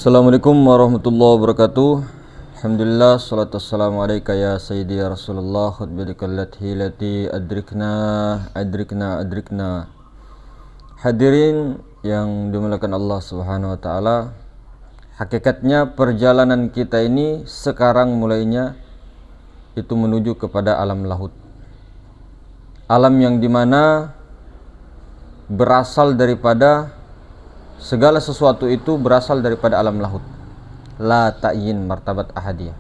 Assalamualaikum warahmatullahi wabarakatuh. Alhamdulillah, salatu wassalamu alaika ya sayyidi ya Rasulullah. Khutbadikallati lati adrikna. Hadirin yang dimuliakan Allah Subhanahu wa taala. Hakikatnya perjalanan kita ini sekarang mulainya itu menuju kepada alam lahut. Alam yang dimana berasal daripada segala sesuatu itu berasal daripada alam lahut. La ta'yin martabat ahadiyah.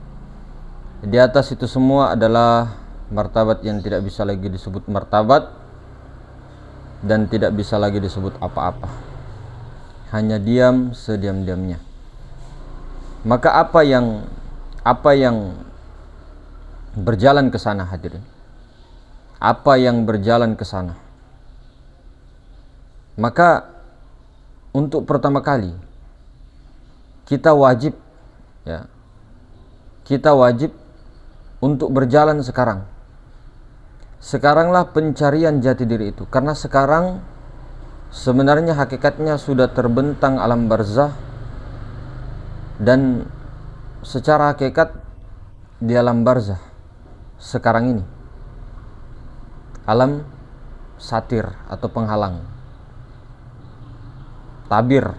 Di atas itu semua adalah martabat yang tidak bisa lagi disebut martabat dan tidak bisa lagi disebut apa-apa. Hanya diam sediam-diamnya. Maka apa yang berjalan ke sana, hadirin? Apa yang berjalan ke sana? Maka untuk pertama kali kita wajib untuk berjalan sekarang. Sekaranglah pencarian jati diri itu, karena sekarang sebenarnya hakikatnya sudah terbentang alam barzah, dan secara hakikat di alam barzah sekarang ini alam satir atau penghalang, tabir,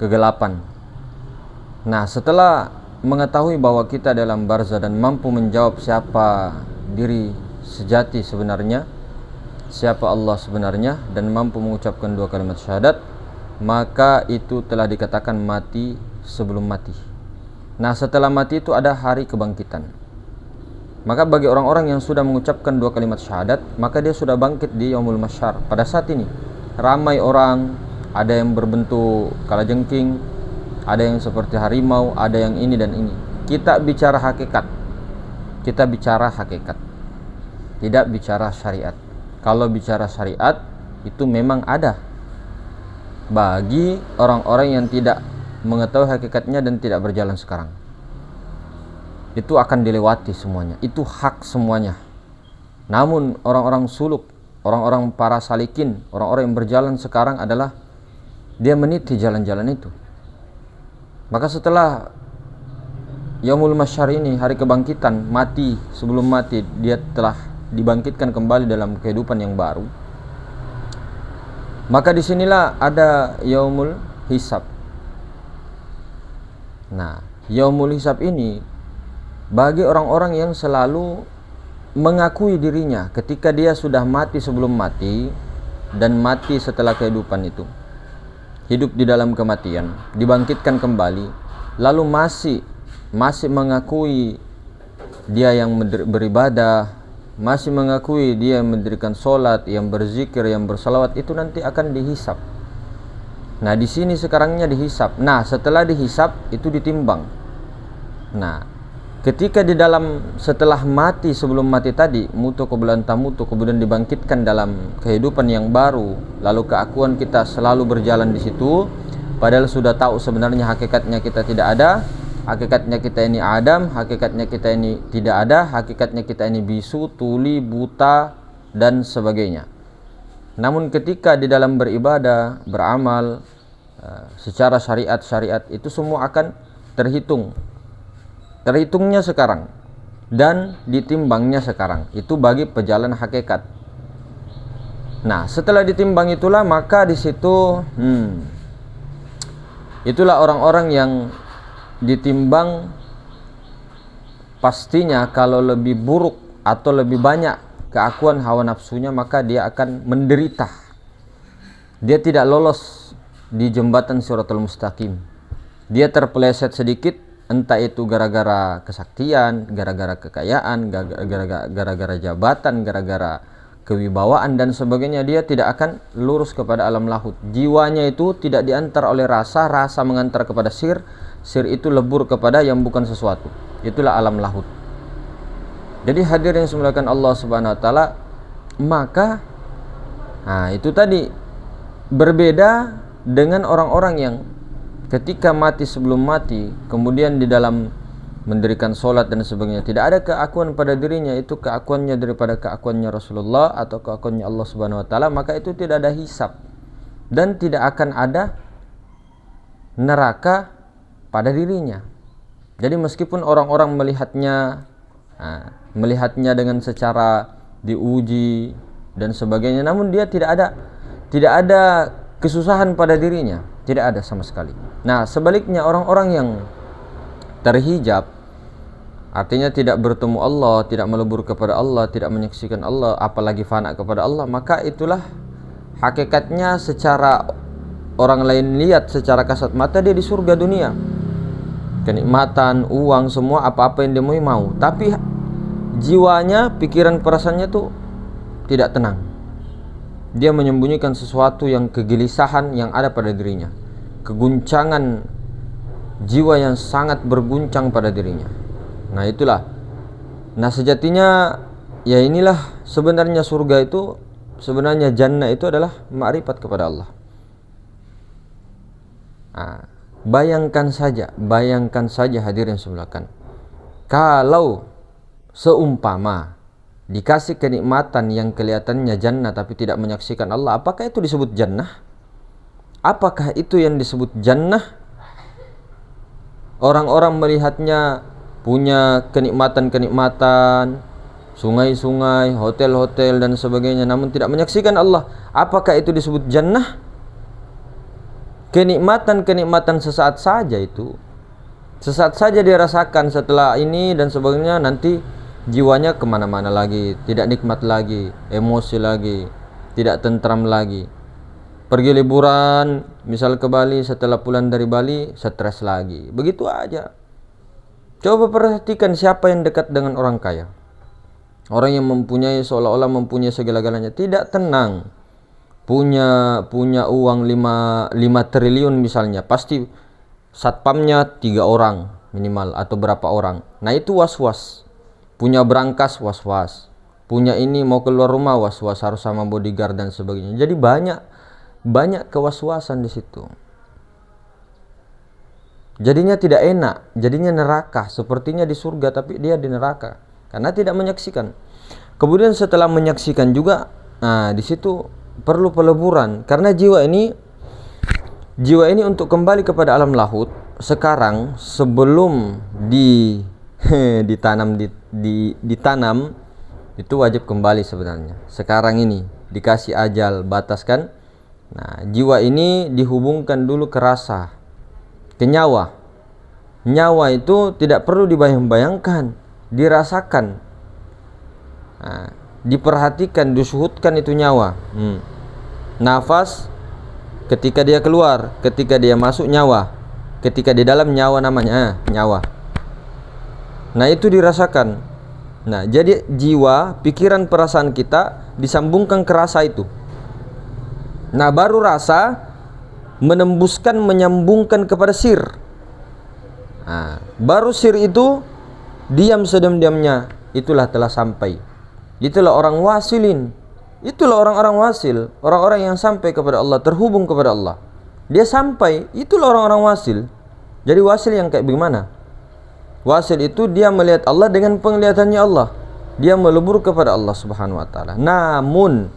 kegelapan. Nah, setelah mengetahui bahwa kita dalam barzah dan mampu menjawab siapa diri sejati sebenarnya, siapa Allah sebenarnya, dan mampu mengucapkan dua kalimat syahadat, maka itu telah dikatakan mati sebelum mati. Nah, setelah mati itu ada hari kebangkitan. Maka bagi orang-orang yang sudah mengucapkan dua kalimat syahadat, maka dia sudah bangkit di yaumul mahsyar. Pada saat ini ramai orang, ada yang berbentuk kalajengking, ada yang seperti harimau, ada yang ini dan ini. Kita bicara hakikat. Tidak bicara syariat. Kalau bicara syariat itu memang ada bagi orang-orang yang tidak mengetahui hakikatnya dan tidak berjalan sekarang. Itu akan dilewati semuanya. Itu hak semuanya. Namun orang-orang suluk, orang-orang para salikin, orang-orang yang berjalan sekarang adalah dia meniti jalan-jalan itu. Maka setelah yaumul mahsyar ini, hari kebangkitan, mati sebelum mati, dia telah dibangkitkan kembali dalam kehidupan yang baru. Maka disinilah ada yaumul hisab. Nah, yaumul hisab ini bagi orang-orang yang selalu mengakui dirinya ketika dia sudah mati sebelum mati dan mati setelah kehidupan itu, hidup di dalam kematian, dibangkitkan kembali, lalu masih mengakui dia yang beribadah, masih mengakui dia yang mendirikan sholat, yang berzikir, yang bersalawat, itu nanti akan dihisap. Nah, di sini sekarangnya dihisap. Nah, setelah dihisap itu ditimbang. Nah, ketika di dalam setelah mati sebelum mati tadi, mutu kebulan tamutu, kemudian dibangkitkan dalam kehidupan yang baru, lalu keakuan kita selalu berjalan di situ, padahal sudah tahu sebenarnya hakikatnya kita tidak ada, hakikatnya kita ini Adam, hakikatnya kita ini tidak ada, hakikatnya kita ini bisu, tuli, buta, dan sebagainya. Namun ketika di dalam beribadah, beramal secara syariat itu semua akan terhitungnya sekarang dan ditimbangnya sekarang. Itu bagi pejalan hakikat. Nah, setelah ditimbang itulah maka di situ itulah orang-orang yang ditimbang, pastinya kalau lebih buruk atau lebih banyak keakuan hawa nafsunya, maka dia akan menderita. Dia tidak lolos di jembatan Shiratal Mustaqim. Dia terpeleset sedikit, entah itu gara-gara kesaktian, gara-gara kekayaan, gara-gara jabatan, gara-gara kewibawaan dan sebagainya, dia tidak akan lurus kepada alam lahut. Jiwanya itu tidak diantar oleh rasa mengantar kepada sir itu lebur kepada yang bukan sesuatu. Itulah alam lahut. Jadi hadirin yang dimuliakan Allah Subhanahu wa taala, maka itu tadi berbeda dengan orang-orang yang ketika mati sebelum mati, kemudian di dalam mendirikan sholat dan sebagainya, tidak ada keakuan pada dirinya, itu keakuannya daripada keakuannya Rasulullah atau keakuannya Allah Subhanahu wa taala, maka itu tidak ada hisab dan tidak akan ada neraka pada dirinya. Jadi meskipun orang-orang melihatnya dengan secara diuji dan sebagainya, namun dia tidak ada kesusahan pada dirinya, tidak ada sama sekali. Nah, sebaliknya orang-orang yang terhijab, artinya tidak bertemu Allah, tidak melebur kepada Allah, tidak menyaksikan Allah, apalagi fana kepada Allah, maka itulah hakikatnya secara orang lain lihat secara kasat mata dia di surga dunia. Kenikmatan, uang, semua apa-apa yang dia mau. Tapi jiwanya, pikiran, perasaannya tuh tidak tenang. Dia menyembunyikan sesuatu yang kegelisahan yang ada pada dirinya. Keguncangan jiwa yang sangat berguncang pada dirinya. Nah, itulah. Nah, sejatinya ya inilah sebenarnya surga itu, sebenarnya jannah itu adalah ma'rifat kepada Allah. Bayangkan saja hadirin sekalian, kalau seumpama dikasih kenikmatan yang kelihatannya jannah tapi tidak menyaksikan Allah, apakah itu disebut jannah? Apakah itu yang disebut jannah? Orang-orang melihatnya punya kenikmatan, sungai-sungai, hotel-hotel dan sebagainya, namun tidak menyaksikan Allah. Apakah itu disebut jannah? Kenikmatan sesaat saja itu. Sesaat saja dia rasakan, setelah ini dan sebagainya nanti jiwanya kemana-mana lagi, tidak nikmat lagi, emosi lagi, tidak tentram lagi. Pergi liburan, misal ke Bali, setelah pulang dari Bali, stres lagi. Begitu aja. Coba perhatikan siapa yang dekat dengan orang kaya. Orang yang mempunyai, seolah-olah mempunyai segala-galanya, tidak tenang. Punya uang 5 triliun misalnya, pasti satpamnya 3 orang minimal atau berapa orang. Nah, itu was-was. Punya berangkas was-was. Punya ini mau keluar rumah was-was, harus sama bodyguard dan sebagainya. Jadi banyak kewaswasan di situ. Jadinya tidak enak, jadinya neraka. Sepertinya di surga tapi dia di neraka karena tidak menyaksikan. Kemudian setelah menyaksikan juga, di situ perlu peleburan, karena jiwa ini untuk kembali kepada alam lahut sekarang, sebelum ditanam itu wajib kembali sebenarnya. Sekarang ini dikasih ajal, batas kan. Nah, jiwa ini dihubungkan dulu ke rasa, ke nyawa. Nyawa itu tidak perlu dibayang-bayangkan, dirasakan. Nah, diperhatikan, disuhutkan itu nyawa. Nafas ketika dia keluar, ketika dia masuk nyawa, ketika di dalam nyawa namanya nyawa. Nah, itu dirasakan. Nah, jadi jiwa, pikiran, perasaan kita disambungkan ke rasa itu. Nah, baru rasa menyambungkan kepada sir. Nah, baru sir itu diam sediam-diamnya, itulah telah sampai. Itulah orang wasilin. Itulah orang-orang wasil, orang-orang yang sampai kepada Allah, terhubung kepada Allah. Dia sampai, itulah orang-orang wasil. Jadi wasil yang kayak bagaimana? Wasil itu dia melihat Allah dengan penglihatannya Allah. Dia melebur kepada Allah Subhanahu wa taala. Namun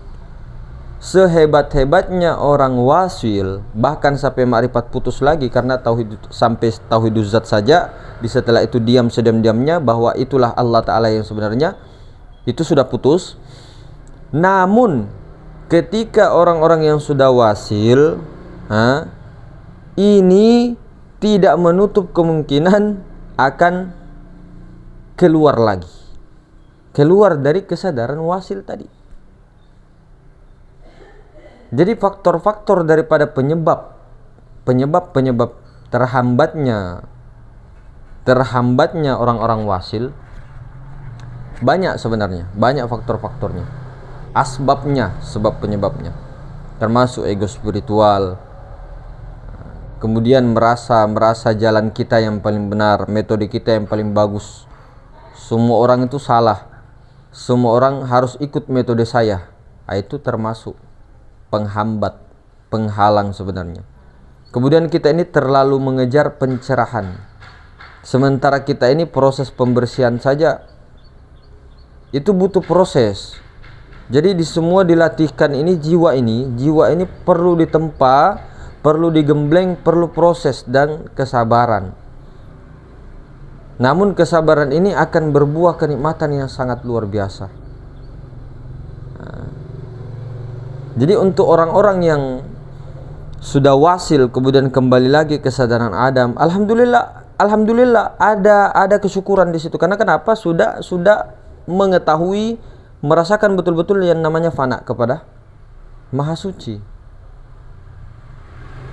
sehebat-hebatnya orang wasil, bahkan sampai ma'rifat putus lagi karena tauhid, sampai tauhiduz zat saja, di setelah itu diam sediam-diamnya bahwa itulah Allah taala yang sebenarnya, itu sudah putus. Namun ketika orang-orang yang sudah wasil, ini tidak menutup kemungkinan akan keluar lagi, keluar dari kesadaran wasil tadi. Jadi faktor-faktor daripada penyebab terhambatnya orang-orang wasil banyak sebenarnya, banyak faktor-faktornya, sebab penyebabnya, termasuk ego spiritual, kemudian merasa jalan kita yang paling benar, metode kita yang paling bagus, semua orang itu salah, semua orang harus ikut metode saya. Itu termasuk penghambat, penghalang sebenarnya. Kemudian kita ini terlalu mengejar pencerahan, sementara kita ini proses pembersihan saja itu butuh proses. Jadi di semua dilatihkan ini jiwa ini perlu ditempa, perlu digembleng, perlu proses dan kesabaran. Namun kesabaran ini akan berbuah kenikmatan yang sangat luar biasa. Jadi untuk orang-orang yang sudah wasil kemudian kembali lagi kesadaran Adam, alhamdulillah ada kesyukuran di situ. Karena kenapa? Sudah mengetahui, merasakan betul-betul yang namanya fana kepada Maha Suci.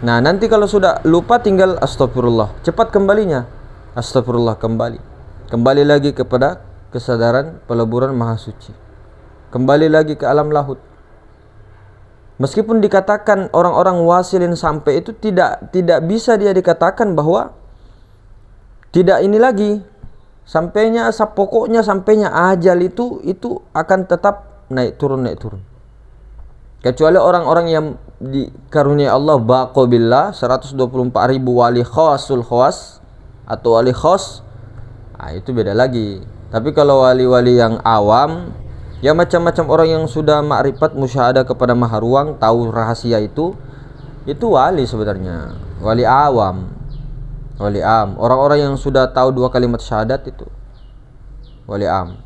Nah, nanti kalau sudah lupa tinggal astagfirullah, cepat kembalinya. Astagfirullah, kembali lagi kepada kesadaran peleburan Maha Suci. Kembali lagi ke alam lahut. Meskipun dikatakan orang-orang wasilin sampai itu tidak bisa dia dikatakan bahwa tidak ini lagi. Sampainya pokoknya sampainya ajal itu akan tetap naik turun. Kecuali orang-orang yang dikaruniai Allah baqa billah 124.000 wali khasul khawas atau wali khas, itu beda lagi. Tapi kalau wali-wali yang awam, ya macam-macam orang yang sudah makrifat musyahadah kepada Maha Ruang, tahu rahasia itu wali sebenarnya, wali awam, wali am. Orang-orang yang sudah tahu 2 kalimat syahadat itu wali am.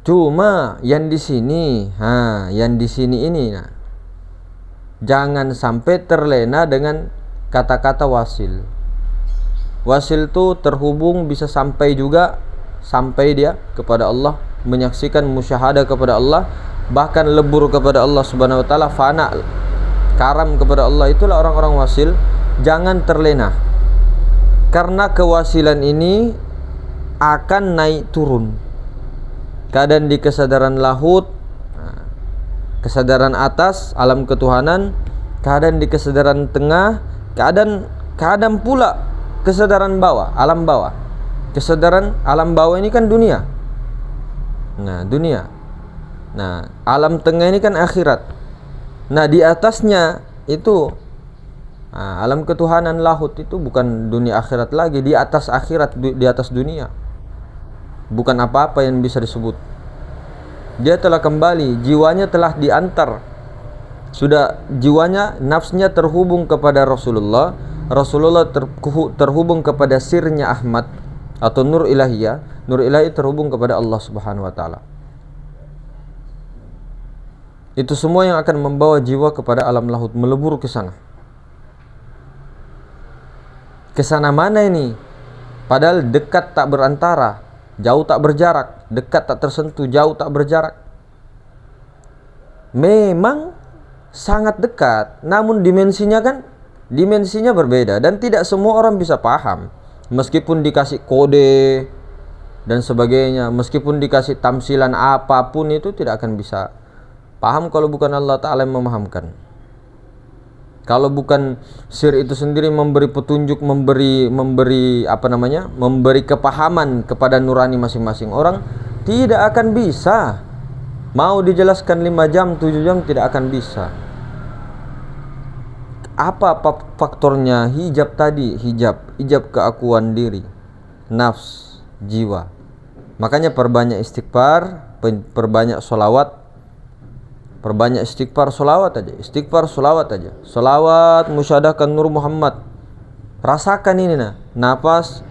Cuma yang di sini, ini, jangan sampai terlena dengan kata-kata wasil. Wasil itu terhubung bisa sampai dia kepada Allah, menyaksikan musyahadah kepada Allah, bahkan lebur kepada Allah Subhanahu wa taala, fana karam kepada Allah. Itulah orang-orang wasil. Jangan terlena, karena kewasilan ini akan naik turun. Kadang di kesadaran lahut, kesadaran atas alam ketuhanan, kadang di kesadaran tengah, kadang pula kesadaran bawah, alam bawah. Kesadaran alam bawah ini kan dunia. Dunia. Alam tengah ini kan akhirat. Di atasnya itu alam ketuhanan lahut, itu bukan dunia akhirat lagi, di atas akhirat, di atas dunia. Bukan apa-apa yang bisa disebut. Dia telah kembali, jiwanya telah diantar. Sudah jiwanya, nafsnya terhubung kepada Rasulullah terhubung kepada sirnya Ahmad atau nur ilahiyah. Nur ilahi terhubung kepada Allah Subhanahu wa taala. Itu semua yang akan membawa jiwa kepada alam lahut, melebur ke sana. Ke sana mana ini? Padahal dekat tak berantara, jauh tak berjarak, dekat tak tersentuh, jauh tak berjarak. Memang sangat dekat, namun dimensinya berbeda dan tidak semua orang bisa paham. Meskipun dikasih kode dan sebagainya, meskipun dikasih tamsilan apapun, itu tidak akan bisa paham kalau bukan Allah Ta'ala yang memahamkan. Kalau bukan sir itu sendiri memberi petunjuk, memberi kepahaman kepada nurani masing-masing orang, tidak akan bisa. Mau dijelaskan 5 jam, 7 jam, tidak akan bisa. Apa faktornya? Hijab tadi, hijab keakuan diri, nafs, jiwa. Makanya perbanyak istighfar, perbanyak solawat, perbanyak istighfar, solawat aja. Solawat musyadahkan Nur Muhammad. Rasakan ini napas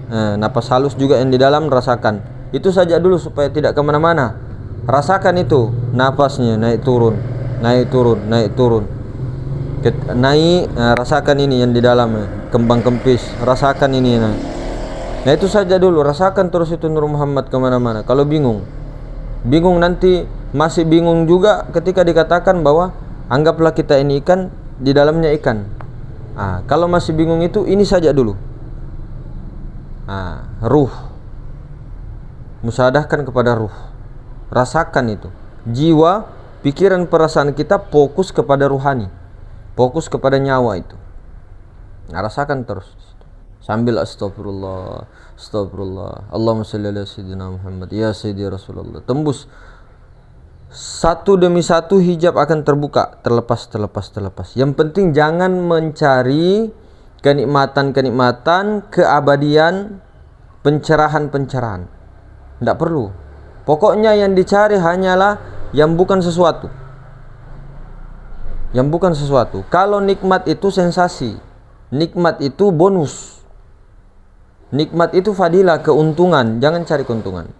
halus juga yang di dalam, rasakan. Itu saja dulu supaya tidak kemana-mana. Rasakan itu, napasnya naik turun. Rasakan ini yang di dalam, kembang kempis, rasakan ini. Nah itu saja dulu, rasakan terus itu Nur Muhammad kemana-mana. Kalau bingung nanti masih bingung juga ketika dikatakan bahwa anggaplah kita ini ikan, di dalamnya ikan. Kalau masih bingung itu, ini saja dulu. Ruh, musyadahkan kepada ruh, rasakan itu. Jiwa, pikiran, perasaan kita fokus kepada ruhani, fokus kepada nyawa itu. Rasakan terus sambil astagfirullah, Allahumma shalli ala sayyidina Muhammad, ya sayyidi Rasulullah. Tembus satu demi satu, hijab akan terbuka, terlepas. Yang penting jangan mencari kenikmatan, keabadian, pencerahan. Tidak perlu. Pokoknya yang dicari hanyalah yang bukan sesuatu. Kalau nikmat itu sensasi, nikmat itu bonus. Nikmat itu fadilah, keuntungan, jangan cari keuntungan.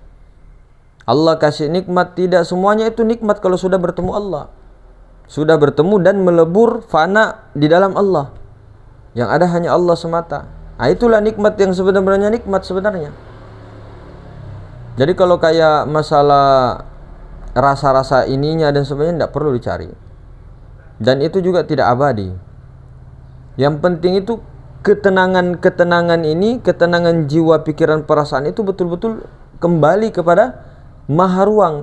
Allah kasih nikmat, tidak semuanya itu nikmat kalau sudah bertemu Allah. Sudah bertemu dan melebur fana di dalam Allah. Yang ada hanya Allah semata. Nah, itulah nikmat yang sebenarnya nikmat sebenarnya. Jadi kalau kayak masalah rasa-rasa ininya dan sebagainya tidak perlu dicari. Dan itu juga tidak abadi. Yang penting itu ketenangan ini, ketenangan jiwa, pikiran, perasaan itu betul-betul kembali kepada Maha Ruang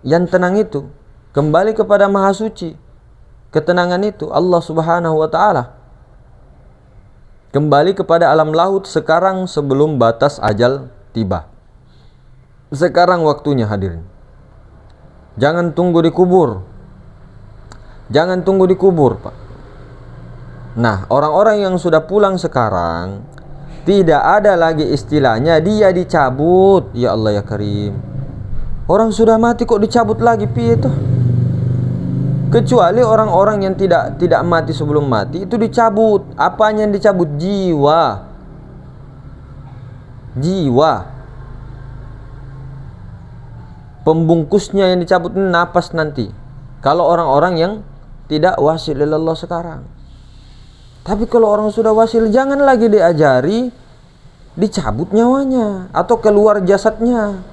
yang tenang itu, kembali kepada Maha Suci. Ketenangan itu Allah Subhanahu wa taala. Kembali kepada alam laut sekarang sebelum batas ajal tiba. Sekarang waktunya, hadirin. Jangan tunggu di kubur. Jangan tunggu di kubur, Pak. Nah, orang-orang yang sudah pulang sekarang, tidak ada lagi istilahnya dia dicabut. Ya Allah ya Karim. Orang sudah mati kok dicabut lagi, piye toh? Kecuali orang-orang yang tidak mati sebelum mati itu dicabut. Apanya yang dicabut? Jiwa. Jiwa. Pembungkusnya yang dicabut ini napas nanti. Kalau orang-orang yang tidak wasil ilallah sekarang. Tapi kalau orang sudah wasil, jangan lagi diajari dicabut nyawanya atau keluar jasadnya.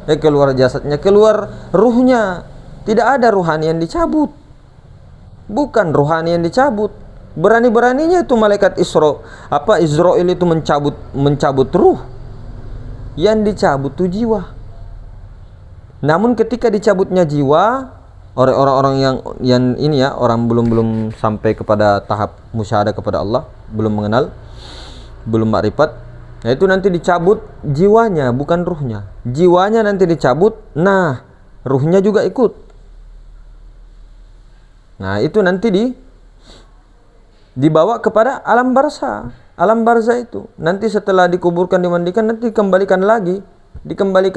Keluar ruhnya. Tidak ada ruhani yang dicabut. Bukan ruhani yang dicabut. Berani-beraninya itu malaikat Israel itu mencabut ruh. Yang dicabut itu jiwa. Namun ketika dicabutnya jiwa oleh orang-orang yang ini ya, orang belum sampai kepada tahap musyahadah kepada Allah, belum mengenal, belum makrifat, nah itu nanti dicabut jiwanya, bukan ruhnya. Jiwanya nanti dicabut, nah ruhnya juga ikut. Nah itu nanti dibawa kepada alam barzah. Alam barzah itu nanti setelah dikuburkan, dimandikan, nanti dikembalikan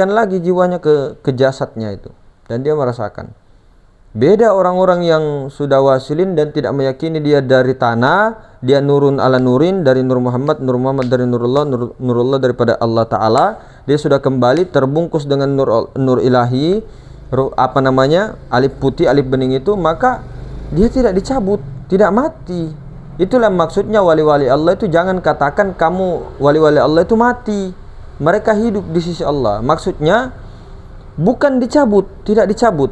lagi jiwanya ke jasadnya itu, dan dia merasakan. Beda orang-orang yang sudah wasilin dan tidak meyakini dia dari tanah, dia nurun ala nurin, dari Nur Muhammad dari Nurullah daripada Allah Ta'ala. Dia sudah kembali terbungkus dengan nur ilahi, alif putih, alif bening itu, maka dia tidak dicabut, tidak mati. Itulah maksudnya wali-wali Allah itu, jangan katakan kamu wali-wali Allah itu mati. Mereka hidup di sisi Allah. Maksudnya bukan dicabut, tidak dicabut.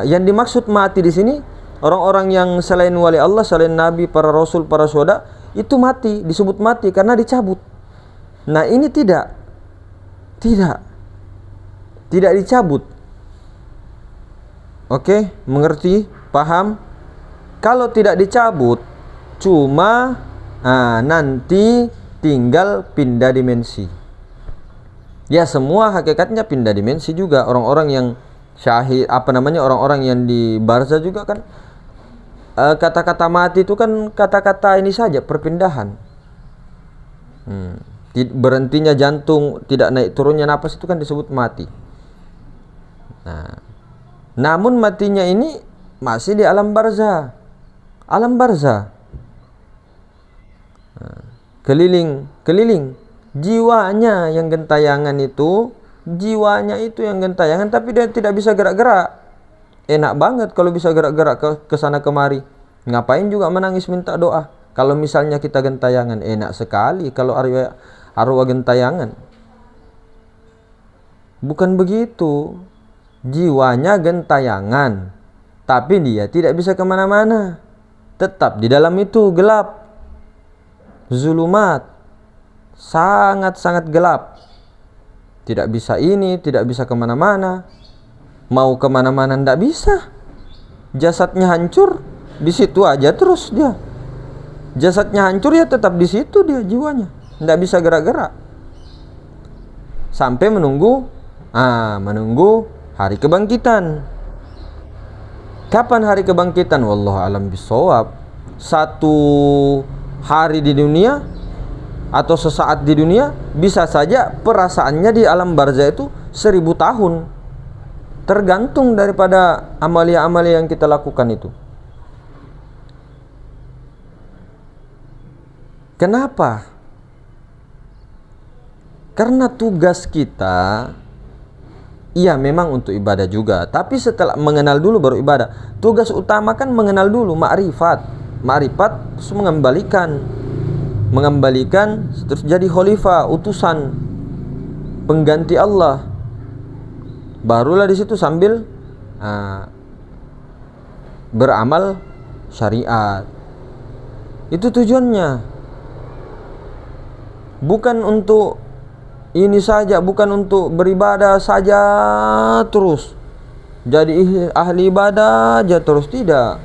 Yang dimaksud mati di sini orang-orang yang selain wali Allah, selain nabi, para rasul, para syuhada, itu mati, disebut mati karena dicabut. Nah, ini tidak dicabut. Oke, mengerti? Paham? Kalau tidak dicabut, cuma nanti tinggal pindah dimensi. Ya, semua hakikatnya pindah dimensi juga. Orang-orang yang syahid, orang-orang yang di barzah juga kan, kata-kata mati itu kan kata-kata ini saja, perpindahan. Berhentinya jantung, tidak naik turunnya napas itu kan disebut mati. Nah, namun matinya ini masih di alam barzah. Alam barzah. Keliling jiwanya yang gentayangan itu. Jiwanya itu yang gentayangan, tapi dia tidak bisa gerak-gerak. Enak banget kalau bisa gerak-gerak ke sana kemari. Ngapain juga menangis minta doa? Kalau misalnya kita gentayangan, enak sekali kalau arwah gentayangan. Bukan begitu. Jiwanya gentayangan, tapi dia tidak bisa kemana-mana. Tetap di dalam itu gelap. Zulumat. Sangat-sangat gelap. Tidak bisa ini, tidak bisa kemana-mana. Mau kemana-mana tidak bisa. Jasadnya hancur, di situ aja terus dia. Jasadnya hancur ya tetap di situ dia, jiwanya tidak bisa gerak-gerak. Sampai menunggu hari kebangkitan. Kapan hari kebangkitan? Wallahu a'lam bishawab. Satu hari di dunia atau sesaat di dunia, bisa saja perasaannya di alam barzah itu 1000 tahun. Tergantung daripada amalia-amalia yang kita lakukan itu. Kenapa? Karena tugas kita, iya memang untuk ibadah juga, tapi setelah mengenal dulu baru ibadah. Tugas utama kan mengenal dulu, ma'rifat. Ma'rifat terus mengembalikan terus jadi khalifah, utusan, pengganti Allah. Barulah di situ sambil beramal syariat. Itu tujuannya. Bukan untuk ini saja, bukan untuk beribadah saja terus. Jadi ahli ibadah aja terus, tidak.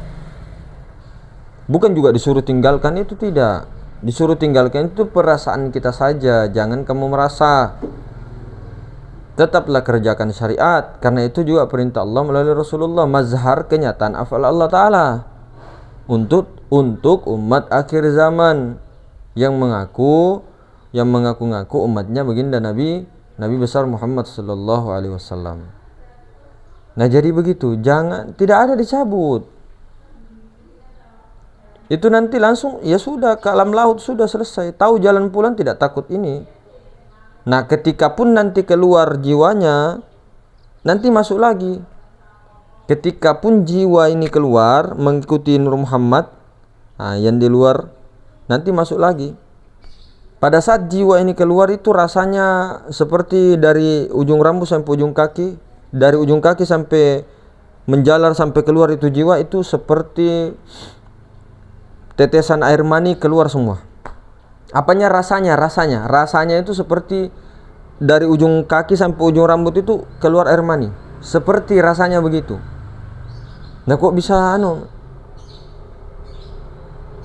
Bukan juga disuruh tinggalkan itu, tidak. Disuruh tinggalkan itu perasaan kita saja, jangan kamu merasa. Tetaplah kerjakan syariat, karena itu juga perintah Allah melalui Rasulullah, mazhar kenyataan afal Allah Ta'ala untuk umat akhir zaman yang mengaku-ngaku umatnya baginda Nabi besar Muhammad sallallahu alaihi wasallam. Nah, jadi begitu, tidak ada dicabut. Itu nanti langsung ya sudah ke alam laut, sudah selesai. Tahu jalan pulang, tidak takut ini. Nah, ketika pun nanti keluar jiwanya, nanti masuk lagi. Ketika pun jiwa ini keluar mengikuti Nur Muhammad, yang di luar nanti masuk lagi. Pada saat jiwa ini keluar itu rasanya seperti dari ujung rambut sampai ujung kaki, dari ujung kaki sampai menjalar sampai keluar itu jiwa, itu seperti tetesan air mani keluar semua. Apanya rasanya itu seperti dari ujung kaki sampai ujung rambut itu keluar air mani, seperti rasanya begitu. Nah, kok bisa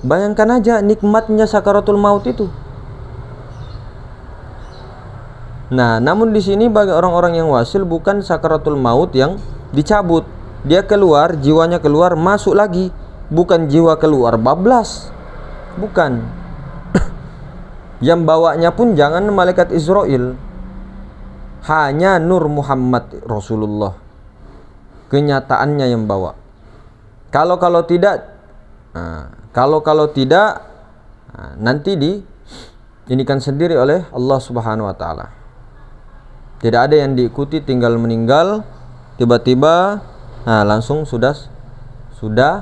bayangkan aja nikmatnya sakaratul maut itu. Nah, namun di sini bagi orang-orang yang wasil bukan sakaratul maut yang dicabut, dia keluar, jiwanya keluar, masuk lagi, bukan jiwa keluar bablas, bukan. Yang bawanya pun jangan malaikat Israel, hanya Nur Muhammad Rasulullah, kenyataannya yang bawa. Kalau tidak nanti inikan sendiri oleh Allah Subhanahu wa taala. Tidak ada yang diikuti tinggal meninggal tiba-tiba langsung sudah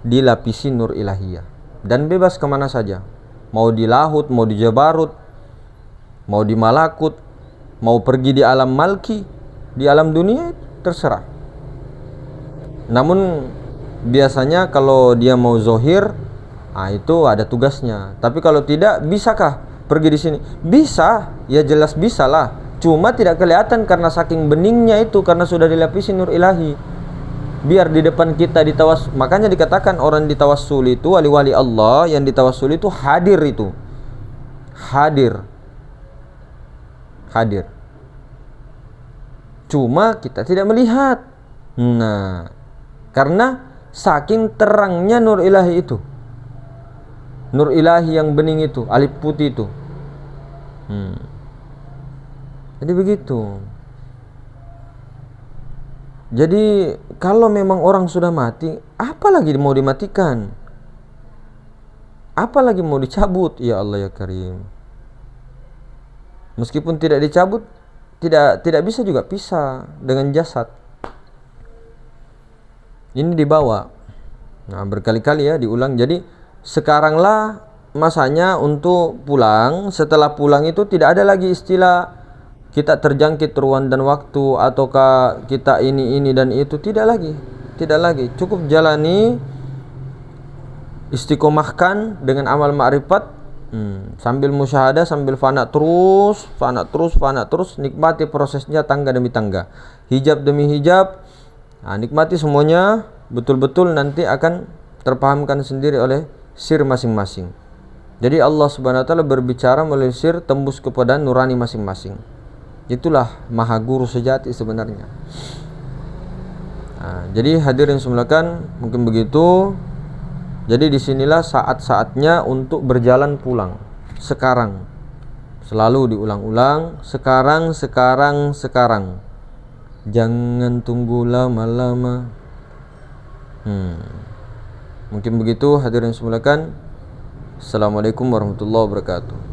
dilapisi nur ilahiyah dan bebas kemana saja. Mau di Lahut, mau di Jabarut, mau di Malakut, mau pergi di alam malki, di alam dunia, terserah. Namun biasanya kalau dia mau zohir, itu ada tugasnya. Tapi kalau tidak, bisakah pergi di sini? Bisa, ya jelas bisa lah. Cuma tidak kelihatan karena saking beningnya itu, karena sudah dilapisi nur ilahi. Biar di depan kita makanya dikatakan orang ditawassul itu, wali-wali Allah yang ditawassul itu hadir itu. Hadir. Cuma kita tidak melihat. Nah, karena saking terangnya nur ilahi itu. Nur ilahi yang bening itu, alif putih itu. Jadi begitu. Jadi kalau memang orang sudah mati, apa lagi mau dimatikan? Apa lagi mau dicabut? Ya Allah ya Karim. Meskipun tidak dicabut, tidak bisa juga pisah dengan jasad. Ini dibawa. Nah, berkali-kali ya diulang. Jadi sekaranglah masanya untuk pulang. Setelah pulang itu tidak ada lagi istilah kita terjangkit ruang dan waktu, ataukah kita ini dan itu, tidak lagi. Cukup jalani, istiqomahkan dengan amal ma'rifat, sambil musyahadah, sambil fana terus, nikmati prosesnya tangga demi tangga, hijab demi hijab. Nikmati semuanya, betul-betul nanti akan terpahamkan sendiri oleh sir masing-masing. Jadi Allah Subhanahu wa taala berbicara melalui sir, tembus kepada nurani masing-masing. Itulah maha guru sejati sebenarnya. Jadi hadirin semulakan, mungkin begitu. Jadi disinilah saat-saatnya untuk berjalan pulang. Sekarang, selalu diulang-ulang. Sekarang. Jangan tunggu lama-lama. Mungkin begitu hadirin semulakan. Assalamualaikum warahmatullahi wabarakatuh.